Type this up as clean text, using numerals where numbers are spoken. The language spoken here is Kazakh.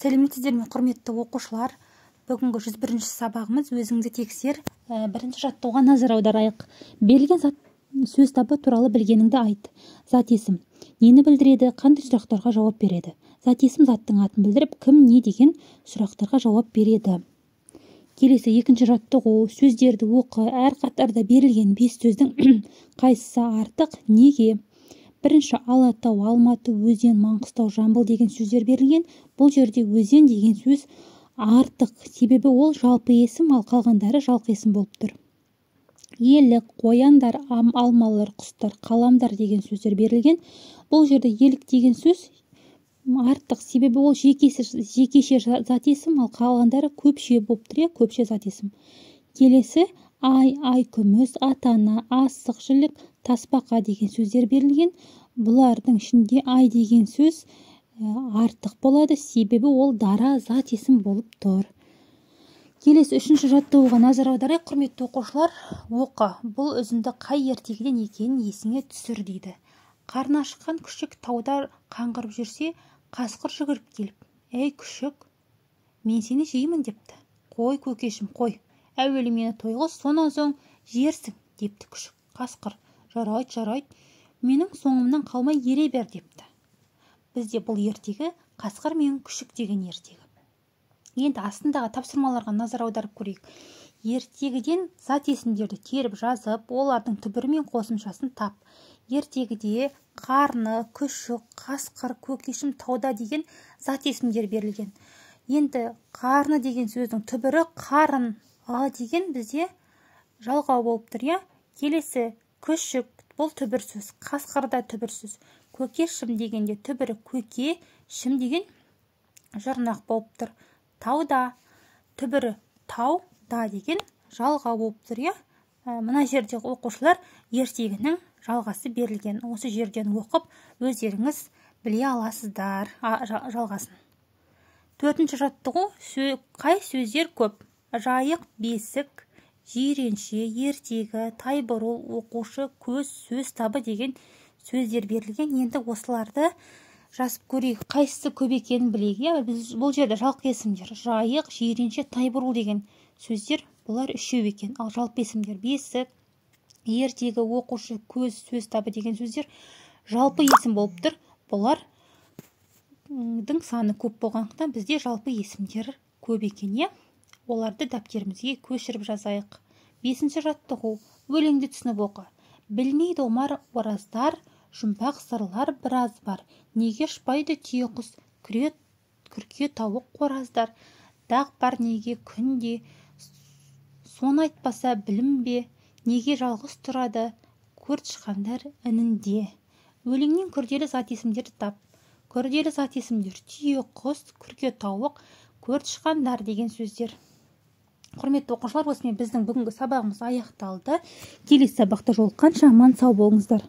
Сәлеметсіздер ме, құрметті оқушылар? Бүгінгі 101-ші сабағымыз өзіңді тексер. Бірінші жаттауға назар аударайық. Берілген сөз табы туралы білгеніңді айт. Зат есім нені білдіреді, қандай сұрақтарға жауап береді? Зат есім заттың атын білдіріп, кім не деген сұрақтарға жауап береді. Келесі екінші жаттығу: сөздерді оқы. Әр қатарда берілген 5 сөздің қайсысы артық, неге? Бірінші Алатау, Алматы, Өзен, Маңғыстау, Жамбыл деген сөздер берілген. Бұл жерде Өзен деген сөз артық, себебі ол жалпы есім, ал қалғандары жалқы есім болып тұр. Елік, қояндар, алмалар, құстар, қаламдар деген сөздер берілген. Бұл жерде елік деген сөз артық, себебі ол жекеше зат есім, ал қалғандары көпше болып тұр, көпше зат есім. Келесі ай күміс, ата-ана, асық, жілік, тасбақа деген сөздер берілген. Бұлардың ішінде ай деген сөз артық болады, себебі ол дара зат есім болып тұр. Келесі үшінші жаттығуға назар аударайық, құрметті оқушылар. Оқы. Бұл үзінді қай ертегіден екенін есіңе түсір дейді. Қарны ашқан күшік тауда қаңғырып жүрсе, қасқыр жүгіріп келіп: "Ей күшік, мен сені жеймін" депті. "Қой көкешім, қой. Әуелі мені тойғыз, сонан соң жерсің" депті күшік. Қасқыр: "Жарайды, менің соңымнан қалмай ере бер" депті. Бізде бұл ертегі қасқыр мен күшік деген ертегі. Енді астындағы тапсырмаларға назар аударып көрейік. Ертегіден зат есімдерді теріп жазып, олардың түбірі мен қосымшасын тап. Ертегіде қарны, күшік, қасқыр, көкешім, тауда деген зат есімдер берілген. Енді қарны деген сөздің түбірі қарын, деген бізде жалғау болып тұр. Келесі күшік, бұл түбір сөз, қасқырда түбір сөз. Көкешім дегенде түбірі көке, шім деген жұрнақ болып тұр. Тауда түбірі тау, да деген жалғау болып тұр. Мына жерде оқушылар ертегінің жалғасы берілген. Осы жерден оқып өздеріңіз біле аласыздар жалғасын. Төртінші жаттығу: қай сөздер көп? Жайық, бесік, жиренше, ертегі, тайбұрыл, оқушы, көз, сөз табы деген сөздер берілген. Енді осыларды жазып көрейік. Қайсысы көп екенін білейік. Бұл жерде жалқы есімдер: жайық, жиренше, тайбұрыл деген сөздер, бұлар үшеу екен. Ал жалпы есімдер: бесік, ертегі, оқушы, көз, сөз табы деген сөздер жалпы есім болып тұр. Бұлардың саны көп болғандықтан бізде жалпы есімдер көп екен. Оларды дәптерімізге көшіріп жазайық. Бесінші жаттығу: өлеңді түсініп оқы. Білмейді омар ораздар, жұмбақ сырлар біраз бар. Неге ұшпайды түйеқұс, күрке тауық қораздар. Дақ бар неге күнде, соны айтпаса білім бе? Неге жалғыз тұрады көртышқандар інінде? Өлеңнен күрделі зат есімдерді тап. Күрделі зат есімдер: түйеқұс, күрке тауық, көртышқандар деген сөздер. Құрметті оқушылар, осымен біздің бүгінгі сабағымыз аяқталды. Келесі сабақта жолыққанша аман сау болыңыздар.